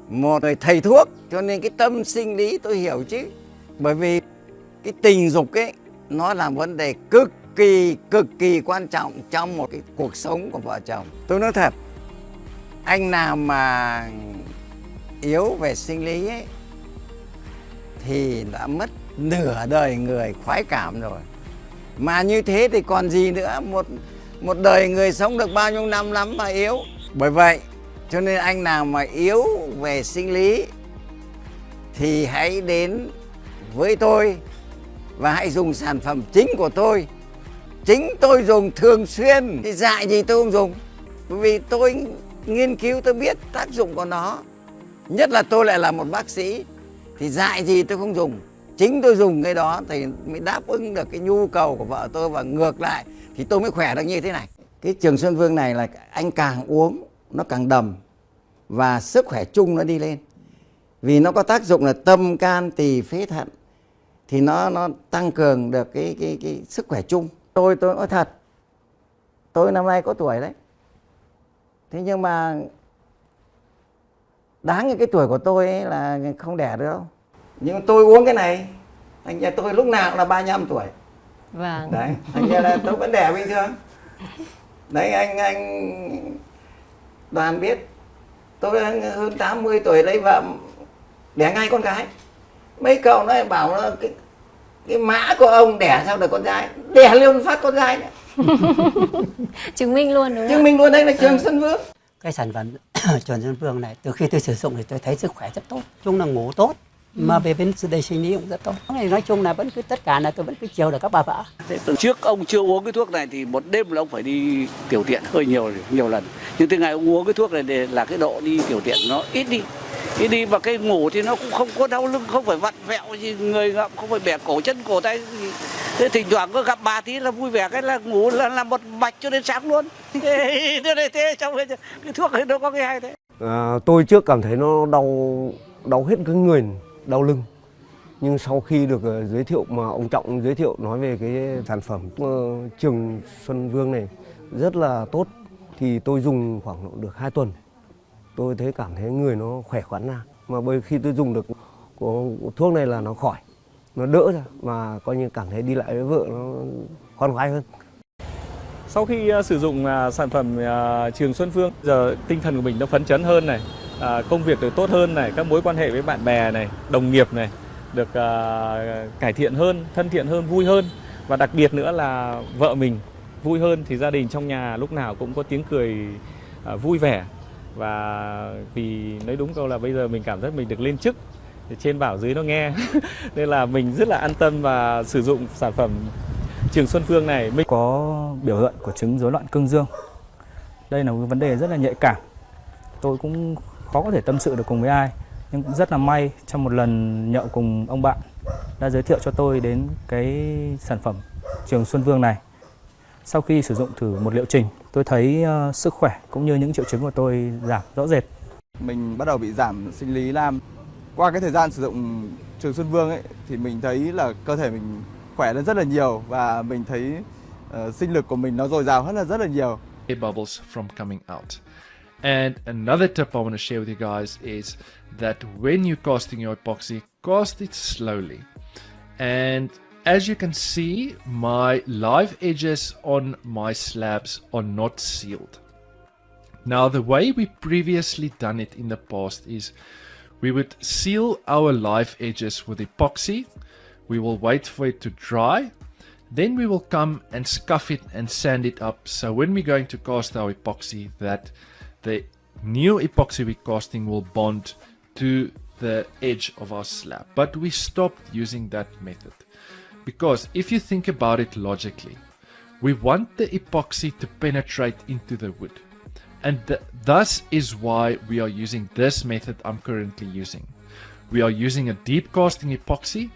một người thầy thuốc, cho nên cái tâm sinh lý tôi hiểu chứ. Bởi vì cái tình dục ấy, nó là vấn đề cực kỳ quan trọng trong một cái cuộc sống của vợ chồng. Tôi nói thật, anh nào mà yếu về sinh lý ấy, thì đã mất nửa đời người khoái cảm rồi. Mà như thế thì còn gì nữa, một đời người sống được bao nhiêu năm lắm mà yếu. Bởi vậy, cho nên anh nào mà yếu về sinh lý thì hãy đến với tôi và hãy dùng sản phẩm chính của tôi. Chính tôi dùng thường xuyên, thì dại gì tôi không dùng. Bởi vì tôi nghiên cứu, tôi biết tác dụng của nó. Nhất là tôi lại là một bác sĩ, thì dại gì tôi không dùng. Chính tôi dùng cái đó thì mới đáp ứng được cái nhu cầu của vợ tôi, và ngược lại thì tôi mới khỏe được như thế này. Cái Trường Xuân Vương này là anh càng uống nó càng đầm, và sức khỏe chung nó đi lên. Vì nó có tác dụng là tâm, can, tỳ, phế, thận, thì nó tăng cường được cái sức khỏe chung. Tôi nói thật, tôi năm nay có tuổi đấy. Thế nhưng mà đáng cái tuổi của tôi ấy là không đẻ được đâu. Nhưng tôi uống cái này, thành ra tôi lúc nào cũng là 35 tuổi. Vâng. Đấy, thành ra là tôi vẫn đẻ bình thường. Đấy, anh Đoàn biết, tôi hơn 80 tuổi lấy vợ, đẻ ngay con gái. Mấy cậu nó bảo nó cái mã của ông đẻ sao được con gái, đẻ luôn phát con gái nữa. Chứng minh luôn đúng không? Chứng minh luôn, đây là Trường Xuân Vương. Cái sản phẩm Trường Xuân Vương này, từ khi tôi sử dụng thì tôi thấy sức khỏe rất tốt, chung là ngủ tốt, mà về bên đây sinh lý cũng rất tốt. Nói chung là vẫn cứ tất cả là tôi vẫn cứ chiều được các bà vợ. Từ trước ông chưa uống cái thuốc này thì một đêm là ông phải đi tiểu tiện hơi nhiều lần. Nhưng từ ngày ông uống cái thuốc này để là cái độ đi tiểu tiện nó ít đi, và cái ngủ thì nó cũng không có đau lưng, không phải vặn vẹo gì người ngậm, không phải bẻ cổ chân cổ tay gì. Thế thỉnh thoảng có gặp bà tí là vui vẻ, cái là ngủ là một mạch cho đến sáng luôn. Thế trong cái thuốc này nó có cái hay thế. Tôi trước cảm thấy nó đau hết cái người, đau lưng. Nhưng sau khi được giới thiệu, mà ông Trọng giới thiệu nói về cái sản phẩm Trường Xuân Vương này rất là tốt, thì tôi dùng khoảng được 2 tuần. Tôi thấy cảm thấy người nó khỏe khoắn ra. Mà bởi khi tôi dùng được của thuốc này là nó khỏi, nó đỡ ra, mà coi như cảm thấy đi lại với vợ nó khoan khoái hơn. Sau khi sử dụng sản phẩm Trường Xuân Vương, giờ tinh thần của mình nó phấn chấn hơn này, công việc được tốt hơn này, các mối quan hệ với bạn bè này, đồng nghiệp này được cải thiện hơn, thân thiện hơn, vui hơn, và đặc biệt nữa là vợ mình vui hơn, thì gia đình trong nhà lúc nào cũng có tiếng cười vui vẻ. Và vì nói đúng câu là bây giờ mình cảm giác mình được lên chức, trên bảo dưới nó nghe nên là mình rất là an tâm và sử dụng sản phẩm Trường Xuân Vương này. Mình có biểu hiện của chứng rối loạn cương dương. Đây là một vấn đề rất là nhạy cảm. Tôi cũng khó có thể tâm sự được cùng với ai, nhưng cũng rất là may trong một lần nhậu cùng ông bạn đã giới thiệu cho tôi đến cái sản phẩm Trường Xuân Vương này. Sau khi sử dụng thử một liệu trình, tôi thấy sức khỏe cũng như những triệu chứng của tôi giảm rõ rệt. Mình bắt đầu bị giảm sinh lý nam. Qua cái thời gian sử dụng Trường Xuân Vương ấy, thì mình thấy là cơ thể mình khỏe lên rất là nhiều, và mình thấy sinh lực của mình nó dồi dào hơn rất là nhiều. Bubbles from coming out. And another tip I want to share with you guys is that when you're casting your epoxy, cast it slowly. And as you can see, my live edges on my slabs are not sealed. Now, the way we previously done it in the past is we would seal our live edges with epoxy. We will wait for it to dry. Then we will come and scuff it and sand it up. So when we're going to cast our epoxy, that the new epoxy we're casting will bond to the edge of our slab. But we stopped using that method because if you think about it logically, we want the epoxy to penetrate into the wood. And thus is why we are using this method I'm currently using. We are using a deep casting epoxy,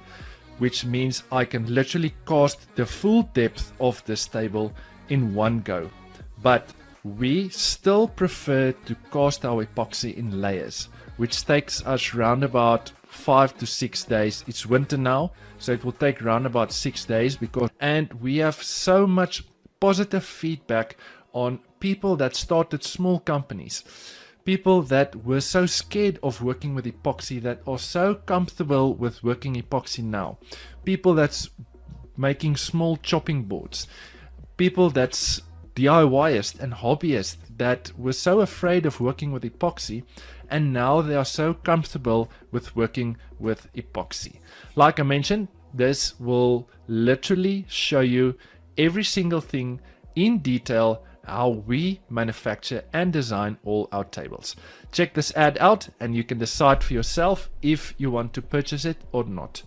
which means I can literally cast the full depth of this table in one go. But we still prefer to cast our epoxy in layers, which takes us round about 5 to 6 days. It's winter now, so it will take round about 6 days and we have so much positive feedback on people that started small companies. People that were so scared of working with epoxy that are so comfortable with working epoxy now. People that's making small chopping boards. People that's DIYists and hobbyists that were so afraid of working with epoxy, and now they are so comfortable with working with epoxy. Like I mentioned, this will literally show you every single thing in detail, how we manufacture and design all our tables. Check this ad out and you can decide for yourself if you want to purchase it or not.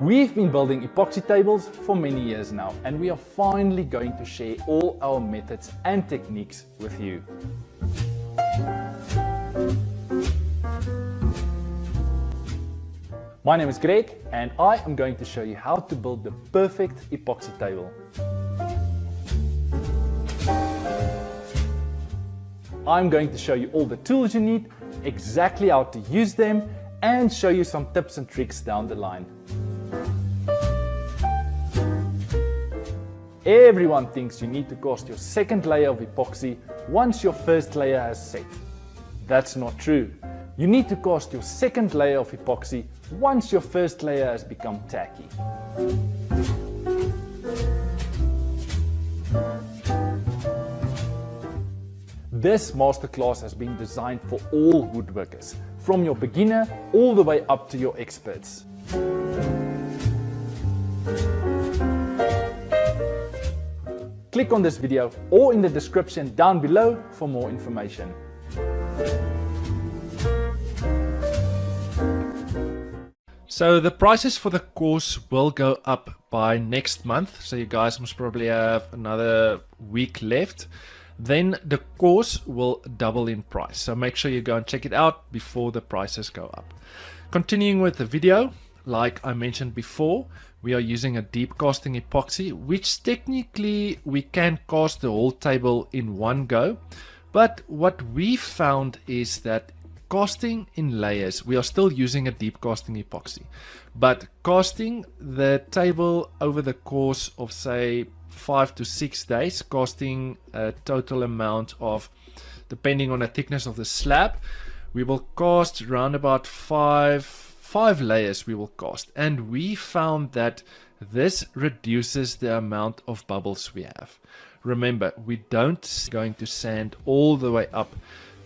We've been building epoxy tables for many years now, and we are finally going to share all our methods and techniques with you. My name is Greg, and I am going to show you how to build the perfect epoxy table. I'm going to show you all the tools you need, exactly how to use them, and show you some tips and tricks down the line. Everyone thinks you need to cast your second layer of epoxy once your first layer has set. That's not true. You need to cast your second layer of epoxy once your first layer has become tacky. This masterclass has been designed for all woodworkers, from your beginner all the way up to your experts. Click on this video or in the description down below for more information. So the prices for the course will go up by next month, so you guys must probably have another week left. Then the course will double in price, so make sure you go and check it out before the prices go up. Continuing with the video, like I mentioned before, we are using a deep casting epoxy, which technically we can cast the whole table in one go, but what we found is that casting in layers, we are still using a deep casting epoxy, but casting the table over the course of say 5 to 6 days, casting a total amount of, depending on the thickness of the slab, we will cast around about five layers we will cast, and we found that this reduces the amount of bubbles we have. Remember, we don't going to sand all the way up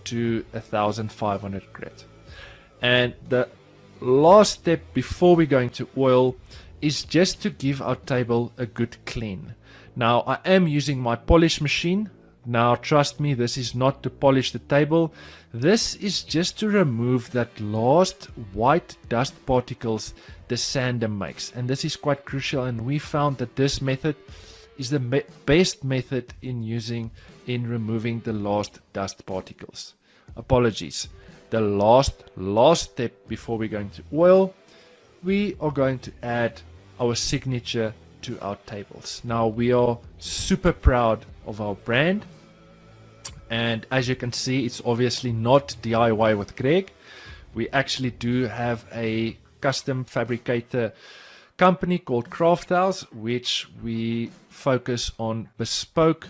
to 1500 grit. And the last step before we go into oil is just to give our table a good clean. Now I am using my polish machine. Now trust me, this is not to polish the table. This is just to remove that last white dust particles the sander makes, and this is quite crucial, and we found that this method is the best method in removing the last dust particles. Apologies. The last step before we go into oil, we are going to add our signature to our tables. Now we are super proud of our brand, and as you can see, it's obviously not DIY with Greg. We actually do have a custom fabricator company called Craft House, which we focus on bespoke,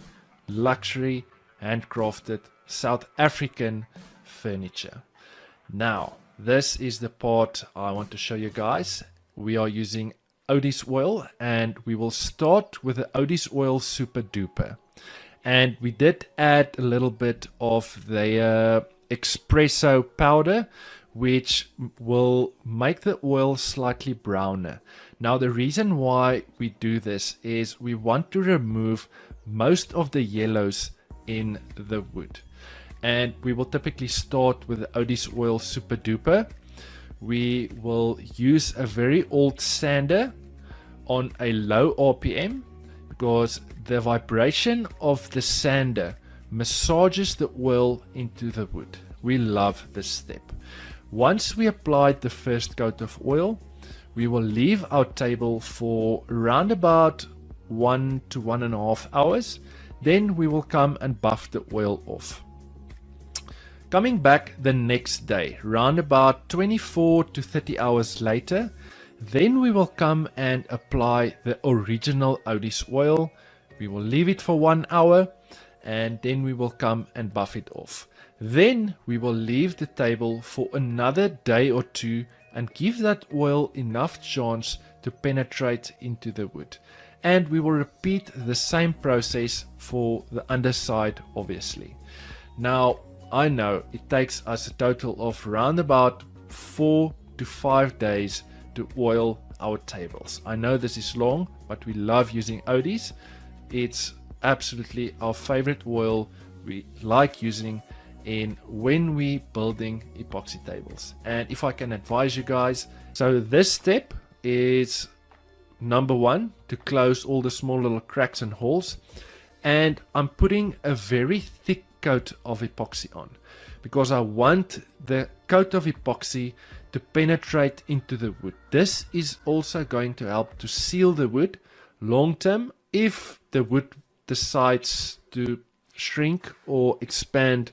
luxury, handcrafted South African furniture. Now this is the part I want to show you guys. We are using Odis oil, and we will start with the Odis oil Super Duper, and we did add a little bit of the espresso powder, which will make the oil slightly browner. Now the reason why we do this is we want to remove most of the yellows in the wood, and we will typically start with the Odis oil Super Duper. We will use a very old sander on a low RPM because the vibration of the sander massages the oil into the wood. We love this step. Once we applied the first coat of oil, we will leave our table for around about 1 to 1.5 hours. Then we will come and buff the oil off. Coming back the next day, round about 24 to 30 hours later, then we will come and apply the original Odis oil. We will leave it for 1 hour, and then we will come and buff it off. Then we will leave the table for another day or two and give that oil enough chance to penetrate into the wood. And we will repeat the same process for the underside, obviously. Now, I know it takes us a total of around about 4 to 5 days to oil our tables. I know this is long, but we love using Odie's. It's absolutely our favorite oil we like using in when we building epoxy tables. And if I can advise you guys, so this step is number 1, to close all the small little cracks and holes. And I'm putting a very thick coat of epoxy on because I want the coat of epoxy to penetrate into the wood. This is also going to help to seal the wood long term if the wood decides to shrink or expand.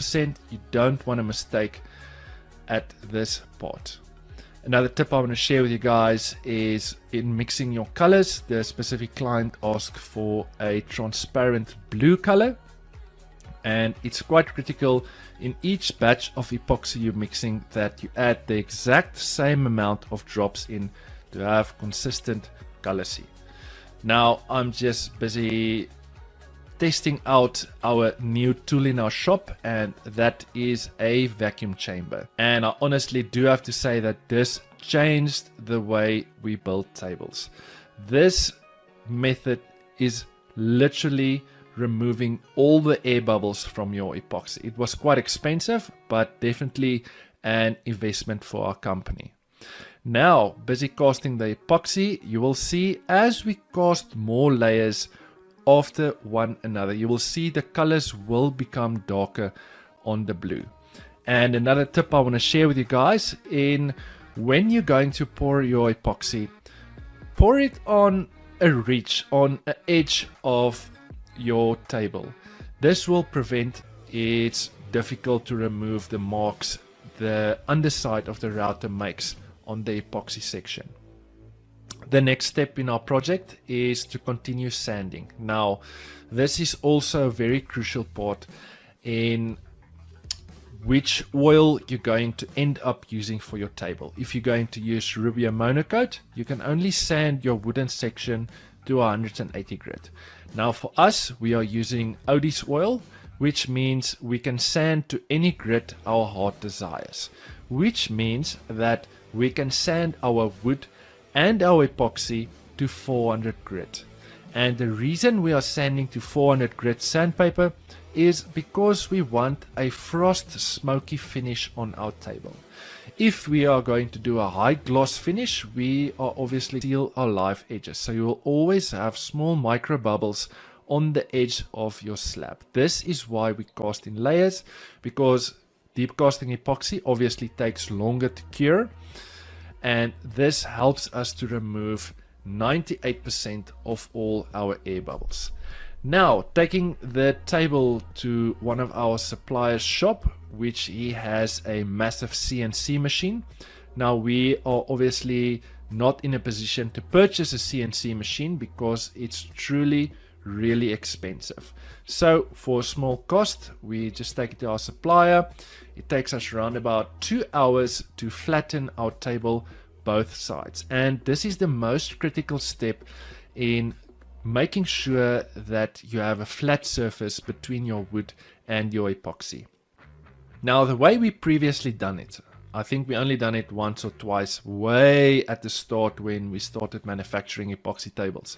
100%. You don't want a mistake at this part. Another tip I want to share with you guys is in mixing your colors. The specific client asked for a transparent blue color, and it's quite critical in each batch of epoxy you're mixing that you add the exact same amount of drops in to have consistent color C. Now I'm just busy testing out our new tool in our shop, and that is a vacuum chamber. And I honestly do have to say that this changed the way we build tables. This method is literally removing all the air bubbles from your epoxy. It was quite expensive, but definitely an investment for our company. Now, busy casting the epoxy, you will see as we cast more layers after one another, you will see the colors will become darker on the blue. And another tip I want to share with you guys, in when you're going to pour your epoxy, pour it on a ridge, on an edge of your table. This will prevent it's difficult to remove the marks the underside of the router makes on the epoxy section. The next step in our project is to continue sanding. Now, this is also a very crucial part in which oil you're going to end up using for your table. If you're going to use Rubio Monocoat, you can only sand your wooden section to 180 grit. Now for us, we are using Odie's oil, which means we can sand to any grit our heart desires, which means that we can sand our wood and our epoxy to 400 grit. And the reason we are sanding to 400 grit sandpaper is because we want a frost smoky finish on our table. If we are going to do a high gloss finish, we are obviously seal our live edges. So you will always have small micro bubbles on the edge of your slab. This is why we cast in layers, because deep casting epoxy obviously takes longer to cure. And this helps us to remove 98% of all our air bubbles. Now, taking the table to one of our suppliers' shop, which he has a massive CNC machine. Now, we are obviously not in a position to purchase a CNC machine because it's truly really expensive. So for a small cost, we just take it to our supplier. It takes us around about 2 hours to flatten our table both sides. And this is the most critical step in making sure that you have a flat surface between your wood and your epoxy. Now, the way we previously done it, I think we only done it once or twice way at the start when we started manufacturing epoxy tables,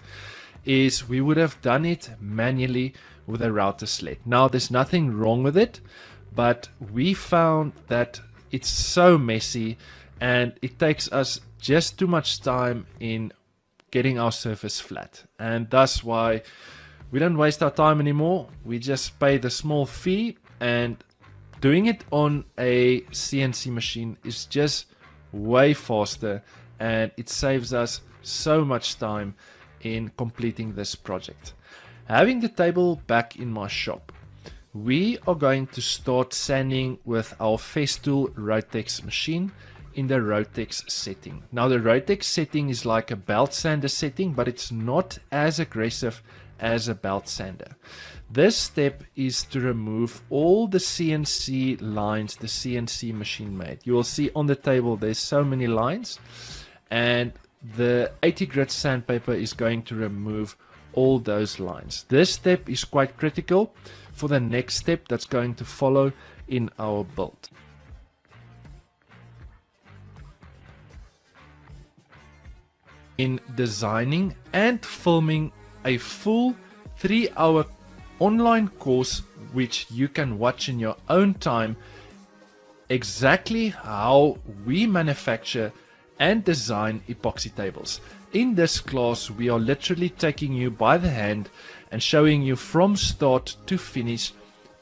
is we would have done it manually with a router sled. Now, there's nothing wrong with it, but we found that it's so messy and it takes us just too much time in getting our surface flat. And that's why we don't waste our time anymore. We just pay the small fee, and doing it on a CNC machine is just way faster, and it saves us so much time in completing this project. Having the table back in my shop, we are going to start sanding with our Festool Rotex machine in the Rotex setting. Now, the Rotex setting is like a belt sander setting, but it's not as aggressive as a belt sander. This step is to remove all the CNC lines the CNC machine made. You will see on the table there's so many lines, and the 80 grit sandpaper is going to remove all those lines. This step is quite critical for the next step that's going to follow in our build. In designing and filming a full 3-hour online course which you can watch in your own time, exactly how we manufacture and design epoxy tables. In this class, we are literally taking you by the hand and showing you from start to finish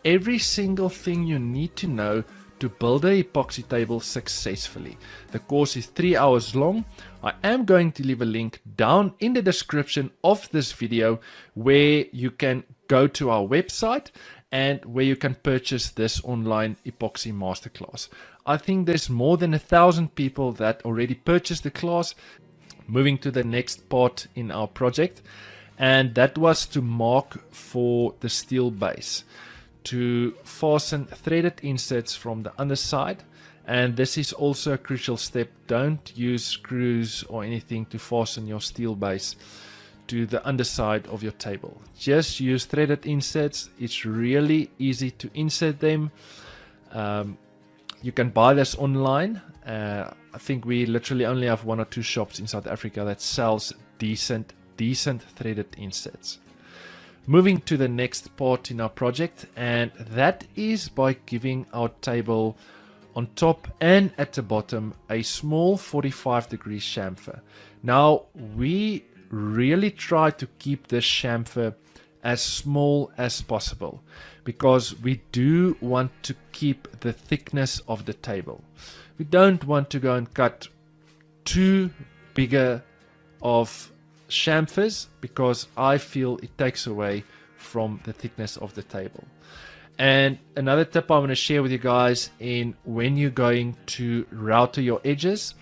every single thing you need to know to build a epoxy table successfully. The course is 3 hours long. I am going to leave a link down in the description of this video where you can go to our website and where you can purchase this online epoxy masterclass. I think there's more than 1,000 people that already purchased the class. Moving to the next part in our project, and that was to mark for the steel base, to fasten threaded inserts from the underside. And this is also a crucial step. Don't use screws or anything to fasten your steel base to the underside of your table. Just use threaded inserts. It's really easy to insert them. You can buy this online. I think we literally only have 1 or 2 shops in South Africa that sells decent threaded inserts. Moving to the next part in our project, and that is by giving our table on top and at the bottom a small 45-degree chamfer. Now we really try to keep this chamfer as small as possible because we do want to keep the thickness of the table. We don't want to go and cut too bigger of chamfers because I feel it takes away from the thickness of the table. And another tip I want to share with you guys in when you're going to router your edges,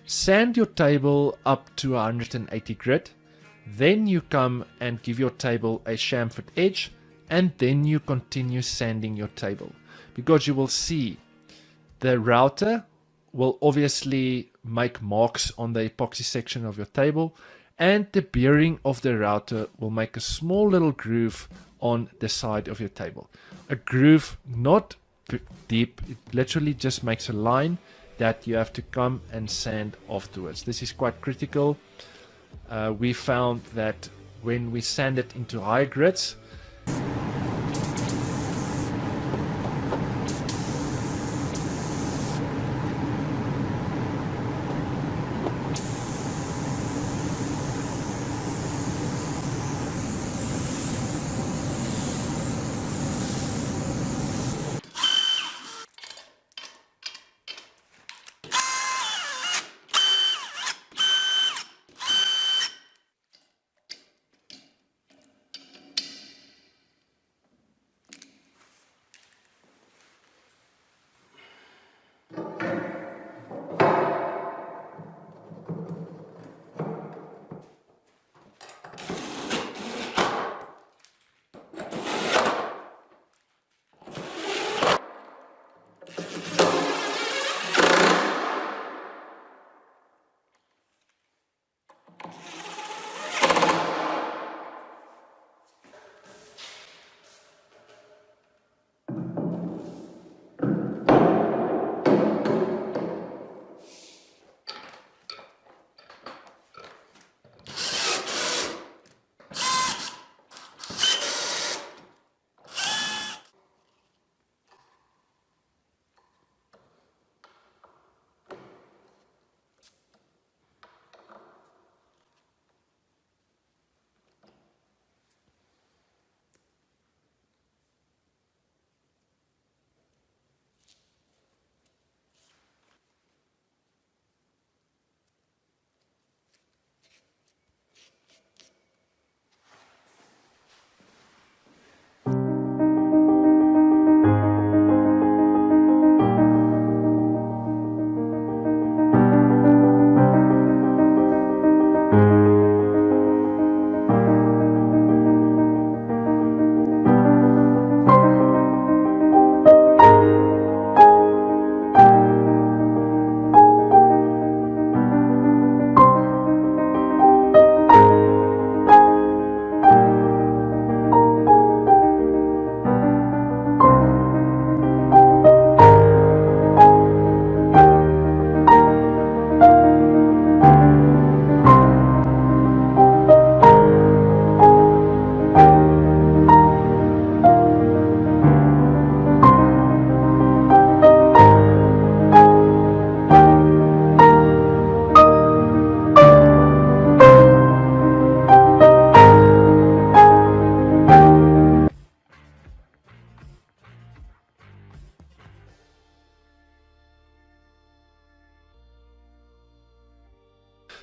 sand your table up to 180 grit. Then you come and give your table a chamfered edge, and then you continue sanding your table, because you will see the router will obviously make marks on the epoxy section of your table, and the bearing of the router will make a small little groove on the side of your table. A groove not deep, it literally just makes a line that you have to come and sand afterwards. This is quite critical. We found that when we sand it into high grits,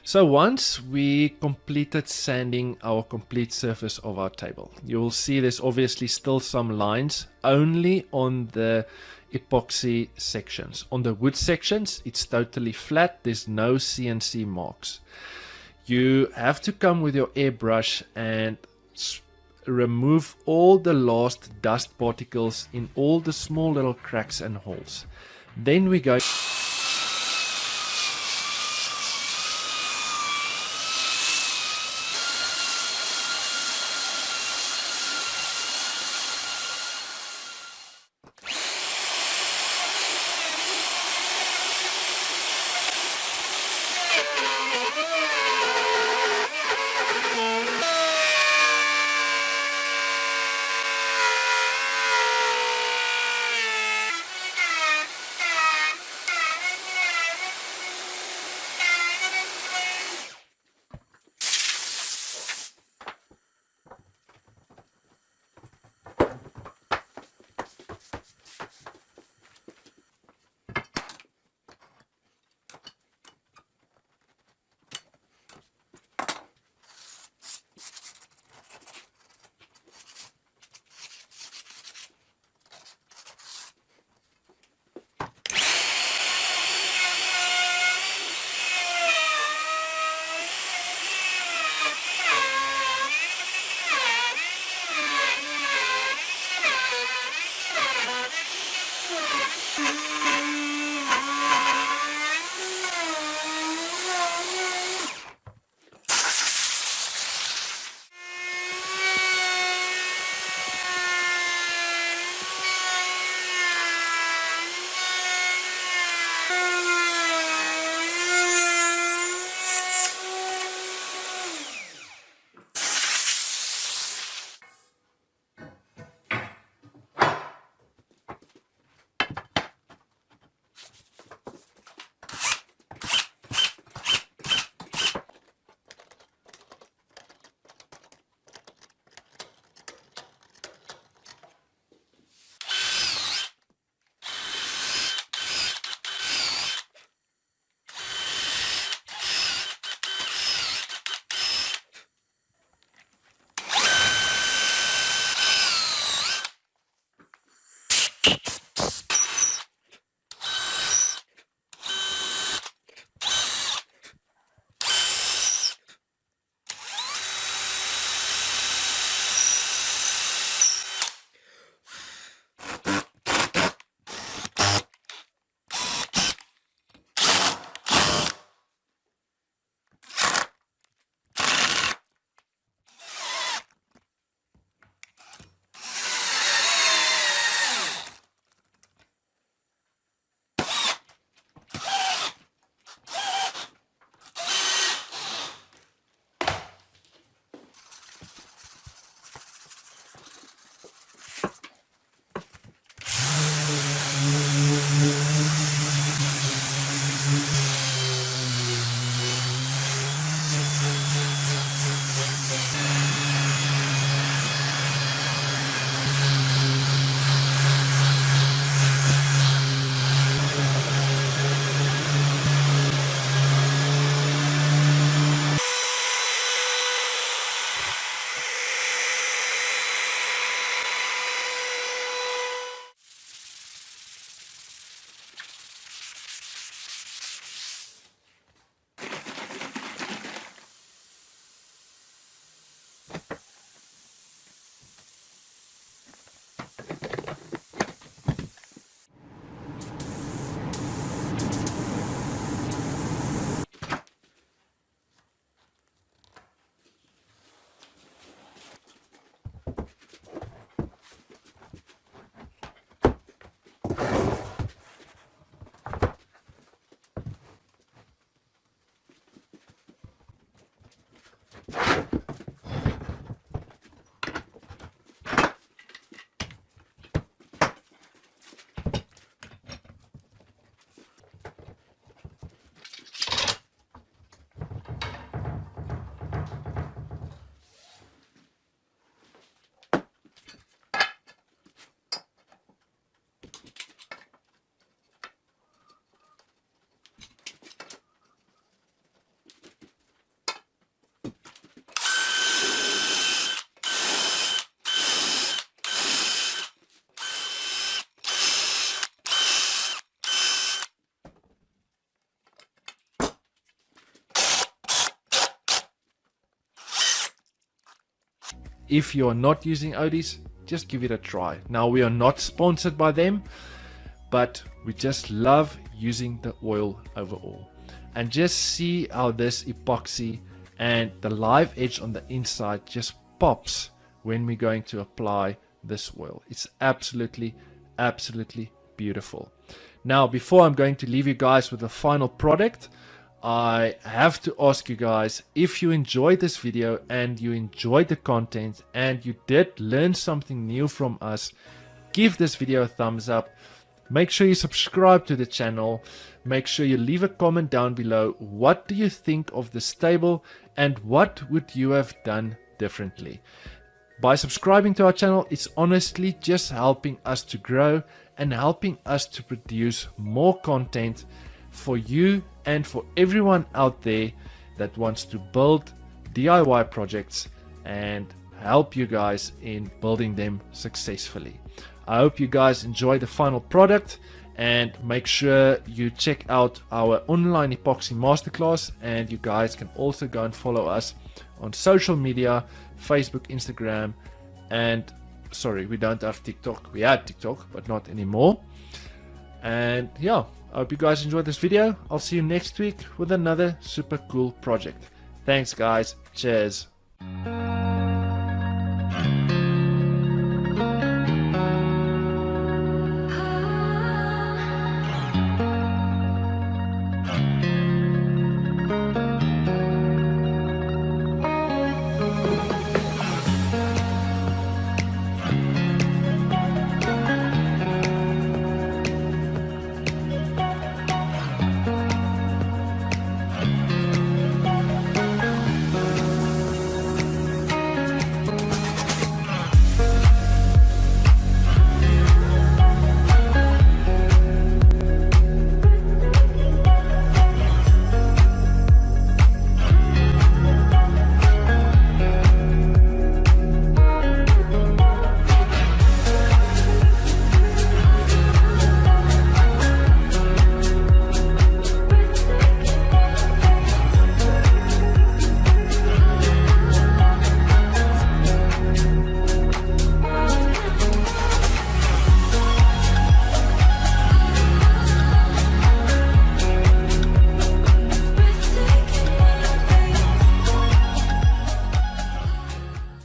So once we completed sanding our complete surface of our table, you will see there's obviously still some lines only on the epoxy sections. On the wood sections, it's totally flat. There's no CNC marks. You have to come with your airbrush and remove all the last dust particles in all the small little cracks and holes. Then we go if you are not using Odys, just give it a try. Now, we are not sponsored by them, but we just love using the oil overall. And just see how this epoxy and the live edge on the inside just pops when we're going to apply this oil. It's absolutely beautiful. Now, before I'm going to leave you guys with the final product, I have to ask you guys, if you enjoyed this video and you enjoyed the content and you did learn something new from us, give this video a thumbs up. Make sure you subscribe to the channel. Make sure you leave a comment down below. What do you think of this table and what would you have done differently? By subscribing to our channel, it's honestly just helping us to grow and helping us to produce more content for you and for everyone out there that wants to build DIY projects and help you guys in building them successfully. I hope you guys enjoy the final product, and make sure you check out our online epoxy masterclass, and you guys can also go and follow us on social media, Facebook, Instagram, and sorry, we don't have TikTok. We had TikTok, but not anymore. And yeah, I hope you guys enjoyed this video. I'll see you next week with another super cool project. Thanks guys. Cheers.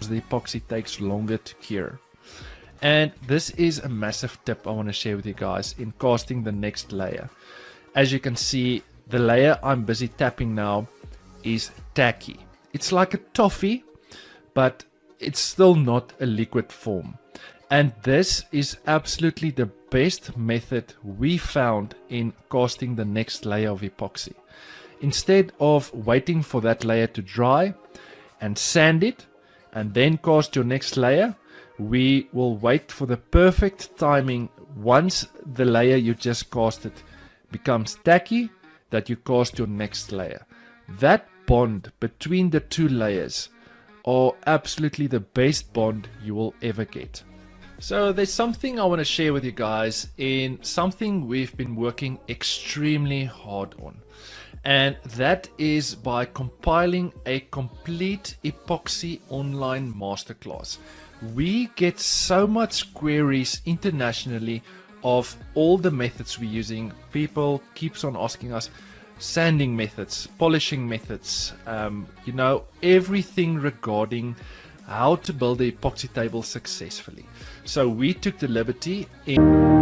The epoxy takes longer to cure. And this is a massive tip I want to share with you guys in casting the next layer. As you can see, the layer I'm busy tapping now is tacky. It's like a toffee, but it's still not a liquid form. And this is absolutely the best method we found in casting the next layer of epoxy. Instead of waiting for that layer to dry and sand it and then cast your next layer, we will wait for the perfect timing once the layer you just casted becomes tacky, that you cast your next layer. That bond between the two layers are absolutely the best bond you will ever get. So there's something I want to share with you guys in something we've been working extremely hard on. And that is by compiling a complete epoxy online masterclass. We get so much queries internationally of all the methods we're using. People keeps on asking us sanding methods, polishing methods, you know, everything regarding how to build the epoxy table successfully. So we took the liberty in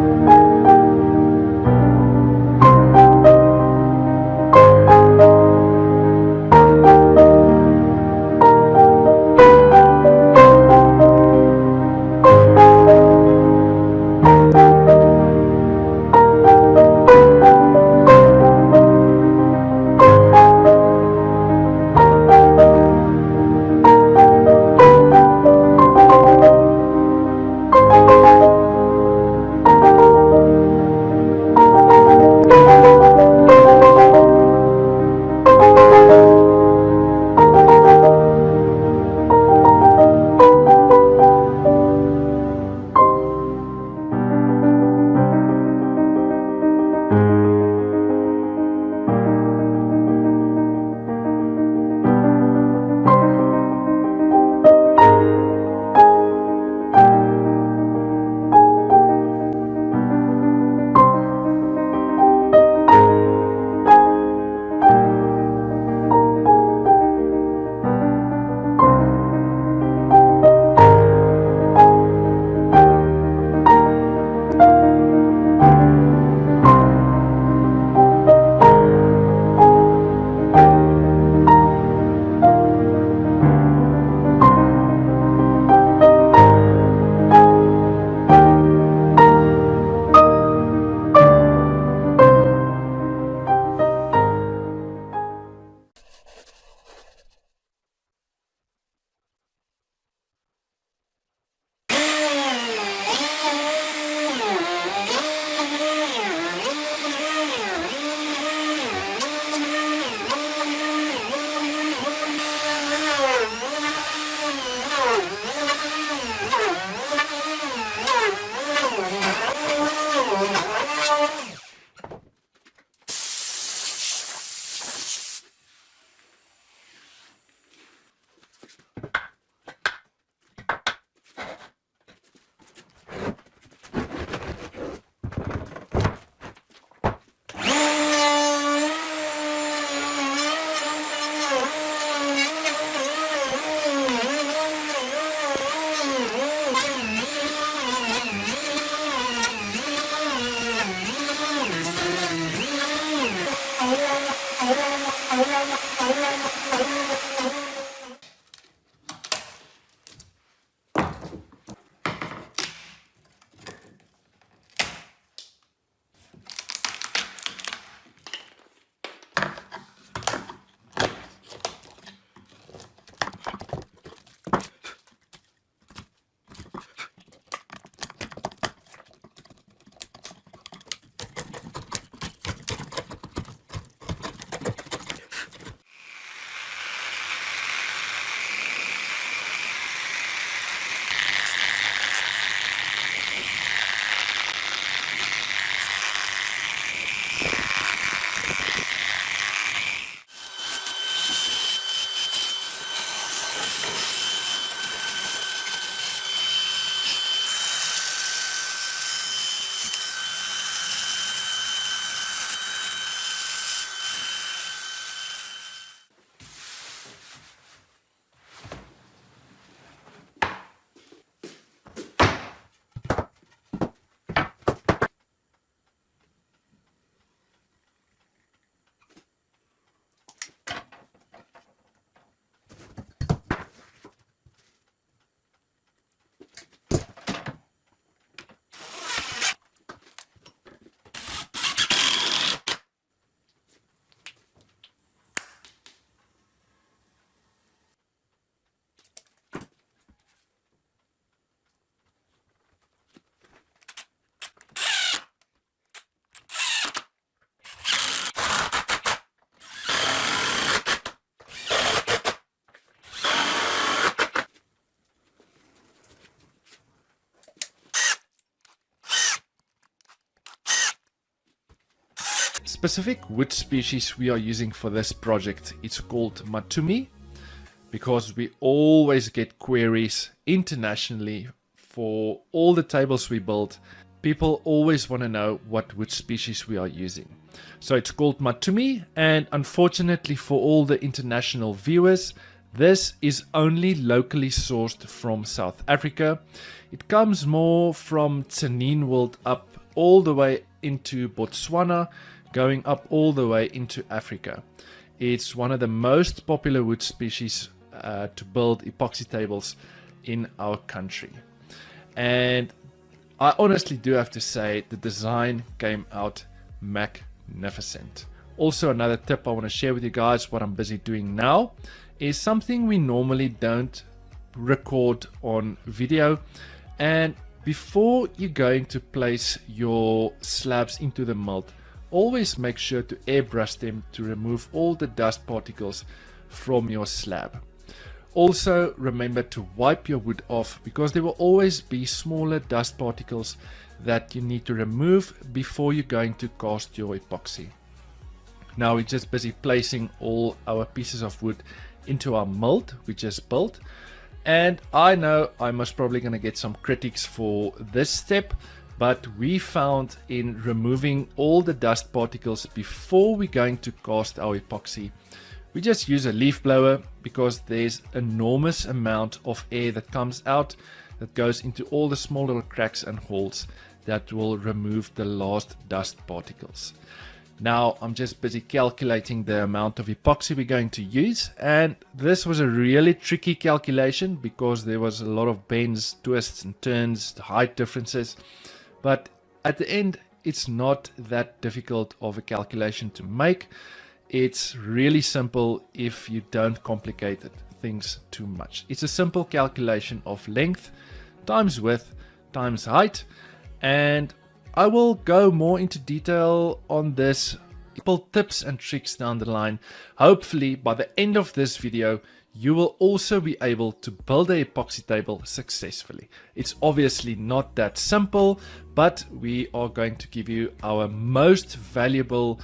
specific wood species we are using for this project is called Matumi, because we always get queries internationally for all the tables we build. People always want to know what wood species we are using. So it's called Matumi, and unfortunately for all the international viewers, this is only locally sourced from South Africa. It comes more from Tsenin World up all the way into Botswana, going up all the way into Africa. It's one of the most popular wood species to build epoxy tables in our country. And I honestly do have to say the design came out magnificent. Also, another tip I want to share with you guys, what I'm busy doing now, is something we normally don't record on video. And before you're going to place your slabs into the mold, always make sure to airbrush them to remove all the dust particles from your slab. Also remember to wipe your wood off, because there will always be smaller dust particles that you need to remove before you're going to cast your epoxy. Now we're just busy placing all our pieces of wood into our mold we just built, and I know I'm most probably going to get some critics for this step, but we found in removing all the dust particles before we're going to cast our epoxy, we just use a leaf blower, because there's enormous amount of air that comes out that goes into all the small little cracks and holes that will remove the last dust particles. Now I'm just busy calculating the amount of epoxy we're going to use, and this was a really tricky calculation because there was a lot of bends, twists and turns, height differences, but at the end it's not that difficult of a calculation to make. It's really simple if you don't complicate things too much. It's a simple calculation of length times width times height, and I will go more into detail on this, tips and tricks down the line. Hopefully by the end of this video you will also be able to build a epoxy table successfully. It's obviously not that simple, but we are going to give you our most valuable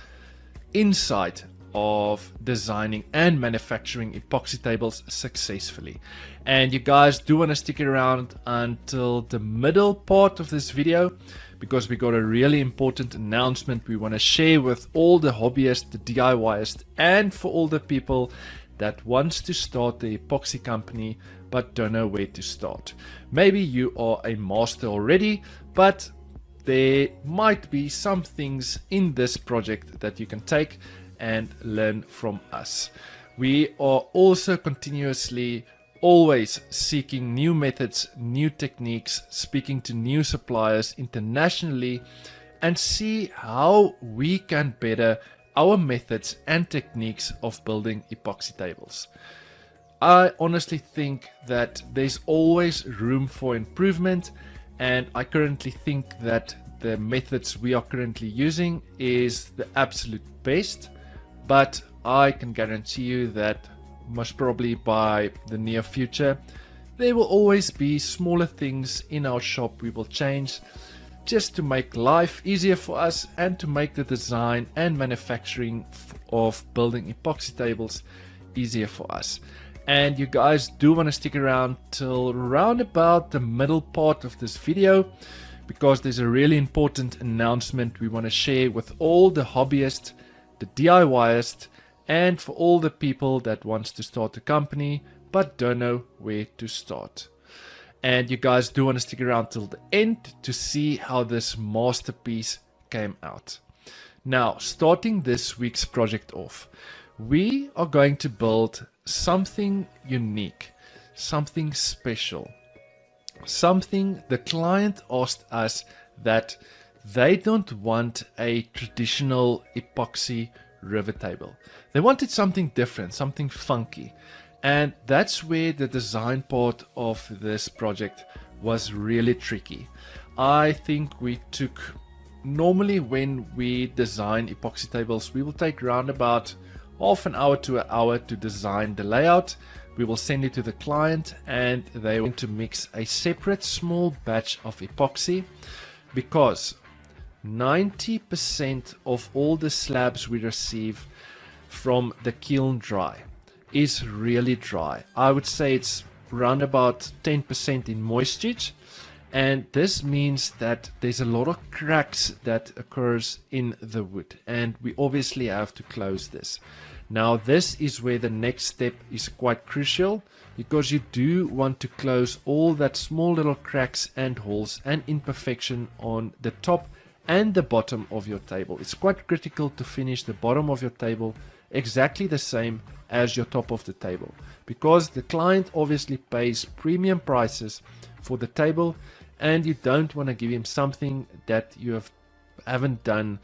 insight of designing and manufacturing epoxy tables successfully. And you guys do want to stick around until the middle part of this video, because we got a really important announcement we want to share with all the hobbyists, the DIYers, and for all the people that wants to start the epoxy company but don't know where to start. Maybe you are a master already, but there might be some things in this project that you can take and learn from us. We are also continuously always seeking new methods, new techniques, speaking to new suppliers internationally, and see how we can better our methods and techniques of building epoxy tables. I honestly think that there's always room for improvement, and I currently think that the methods we are currently using is the absolute best, but I can guarantee you that most probably by the near future there will always be smaller things in our shop we will change, just to make life easier for us and to make the design and manufacturing of building epoxy tables easier for us. And you guys do want to stick around till around about the middle part of this video, because there's a really important announcement we want to share with all the hobbyists, the DIYers, and for all the people that wants to start a company but don't know where to start. And you guys do want to stick around till the end to see how this masterpiece came out. Now, starting this week's project off, we are going to build something unique, something special, something the client asked us that they don't want a traditional epoxy river table. They wanted something different, something funky. And that's where the design part of this project was really tricky. I think we took, normally when we design epoxy tables, we will take around about half an hour to an hour to design the layout. We will send it to the client and they want to mix a separate small batch of epoxy, because 90% of all the slabs we receive from the kiln dry is really dry. I would say it's around about 10% in moisture, and this means that there's a lot of cracks that occurs in the wood, and we obviously have to close this. Now this is where the next step is quite crucial, because you do want to close all that small little cracks and holes and imperfection on the top and the bottom of your table. It's quite critical to finish the bottom of your table exactly the same as your top of the table, because the client obviously pays premium prices for the table, and you don't want to give him something that you haven't done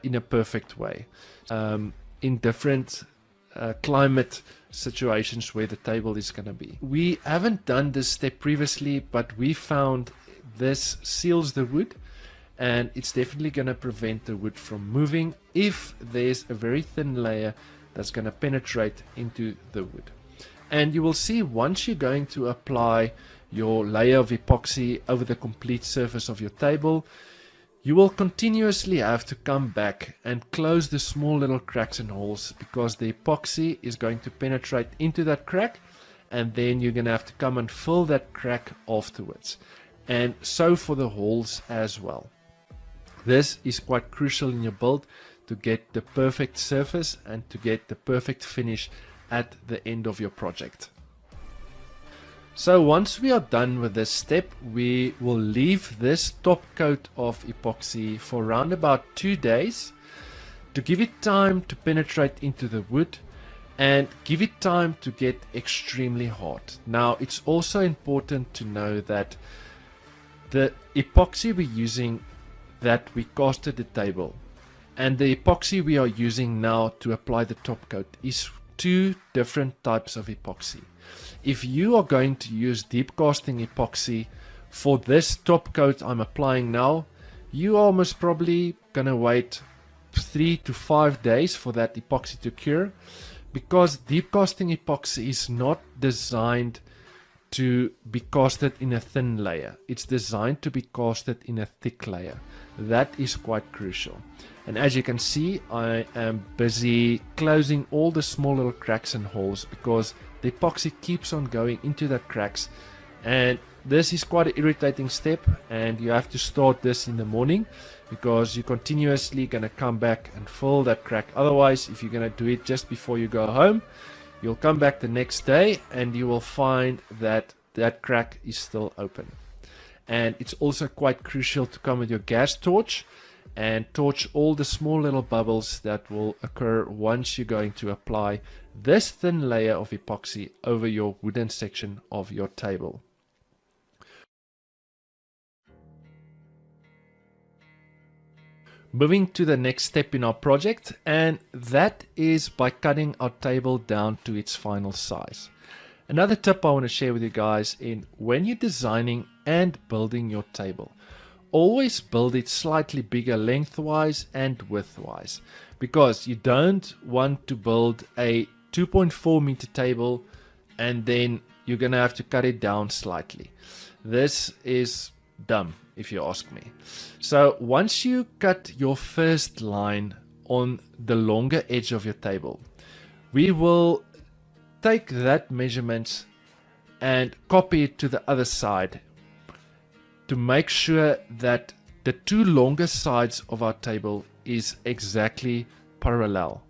in a perfect way. In different climate situations where the table is going to be. We haven't done this step previously, but we found this seals the wood, and it's definitely going to prevent the wood from moving if there's a very thin layer that's going to penetrate into the wood. And you will see once you're going to apply your layer of epoxy over the complete surface of your table, you will continuously have to come back and close the small little cracks and holes, because the epoxy is going to penetrate into that crack, and then you're going to have to come and fill that crack afterwards. And so for the holes as well. This is quite crucial in your build to get the perfect surface and to get the perfect finish at the end of your project. So once we are done with this step, we will leave this top coat of epoxy for around about 2 days to give it time to penetrate into the wood and give it time to get extremely hard. Now it's also important to know that the epoxy we're using, that we casted the table, and the epoxy we are using now to apply the top coat is 2 different types of epoxy. If you are going to use deep casting epoxy for this top coat I'm applying now, you are most probably gonna wait 3 to 5 days for that epoxy to cure, because deep casting epoxy is not designed to be casted in a thin layer. It's designed to be casted in a thick layer. That is quite crucial. And as you can see, I am busy closing all the small little cracks and holes, because the epoxy keeps on going into the cracks, and this is quite an irritating step, and you have to start this in the morning, because you're continuously going to come back and fill that crack. Otherwise, if you're going to do it just before you go home, you'll come back the next day and you will find that that crack is still open. And it's also quite crucial to come with your gas torch and torch all the small little bubbles that will occur once you're going to apply this thin layer of epoxy over your wooden section of your table. Moving to the next step in our project, and that is by cutting our table down to its final size. Another tip I want to share with you guys in when you're designing and building your table, always build it slightly bigger lengthwise and widthwise, because you don't want to build a 2.4 meter table and then you're gonna have to cut it down slightly. This is dumb, if you ask me. So once you cut your first line on the longer edge of your table, we will take that measurement and copy it to the other side to make sure that the 2 longer sides of our table is exactly parallel.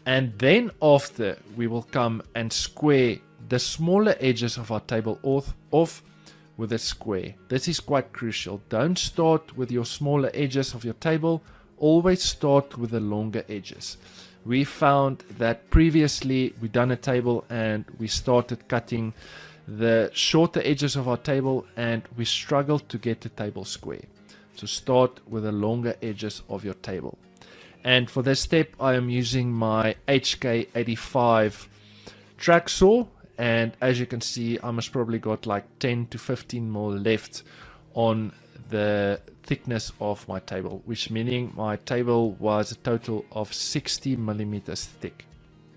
And then after, we will come and square the smaller edges of our table off with a square. This is quite crucial. Don't start with your smaller edges of your table, always start with the longer edges. We found that previously we done a table and we started cutting the shorter edges of our table and we struggled to get the table square. So start with the longer edges of your table. And for this step I am using my HK85 track saw, and as you can see I must probably got like 10 to 15 more left on the thickness of my table, which meaning my table was a total of 60 millimeters thick.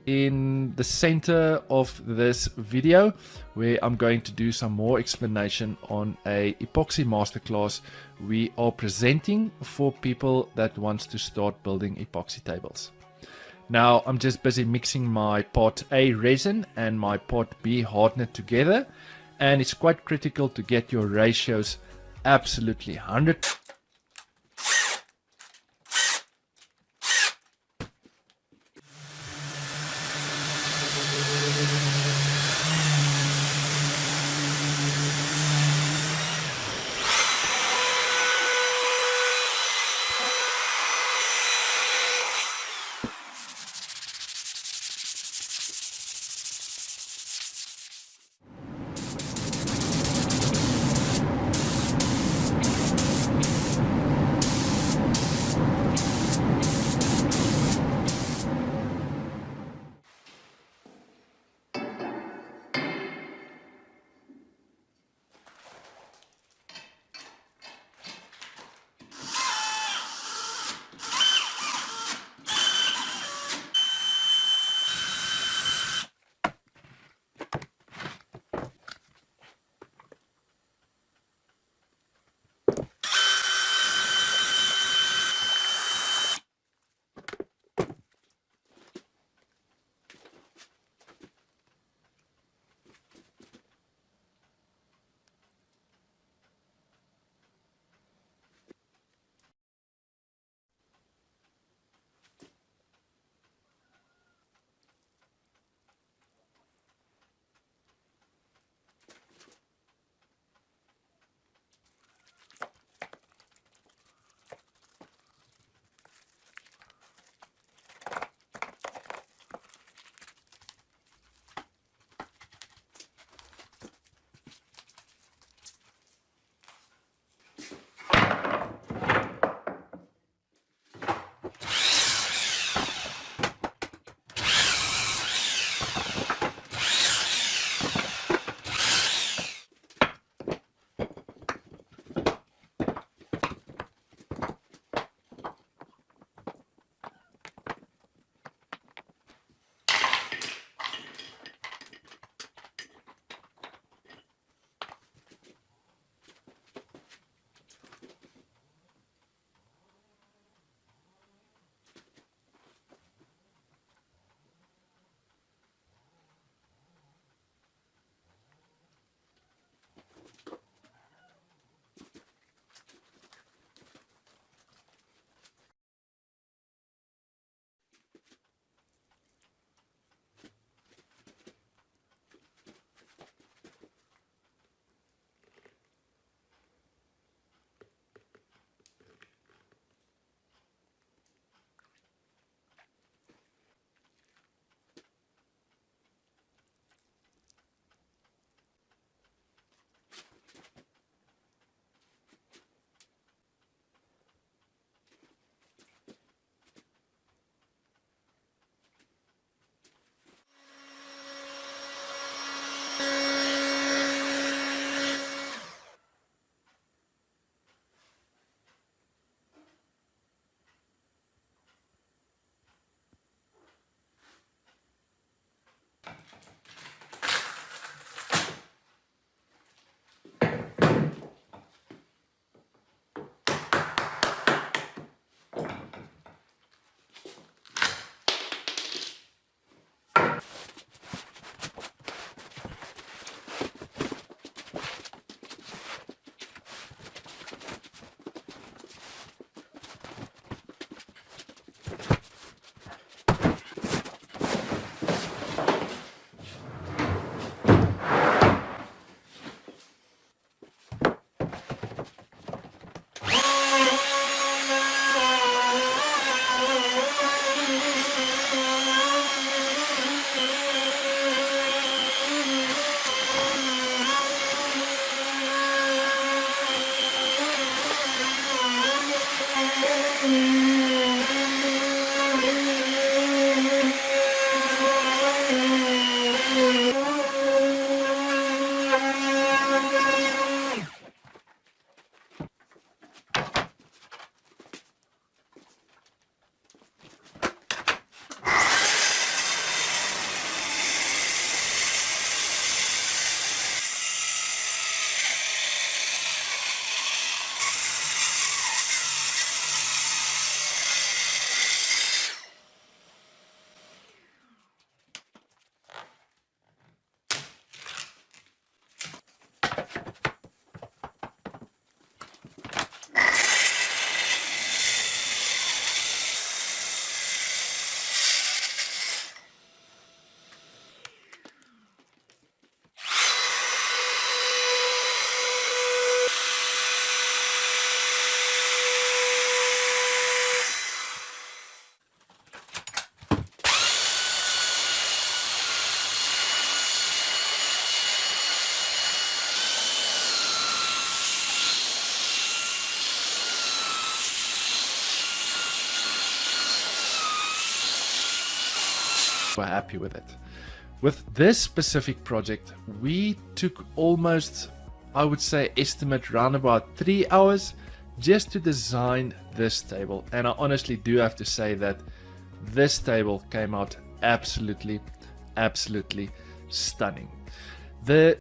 in the center of this video, where I'm going to do some more explanation on a epoxy masterclass we are presenting for people that wants to start building epoxy tables. Now I'm just busy mixing my part A resin and my part B hardener together, and it's quite critical to get your ratios absolutely 100. were happy with it. With this specific project, we took almost, I would say, estimate around about 3 hours just to design this table. And I honestly do have to say that this table came out absolutely stunning. The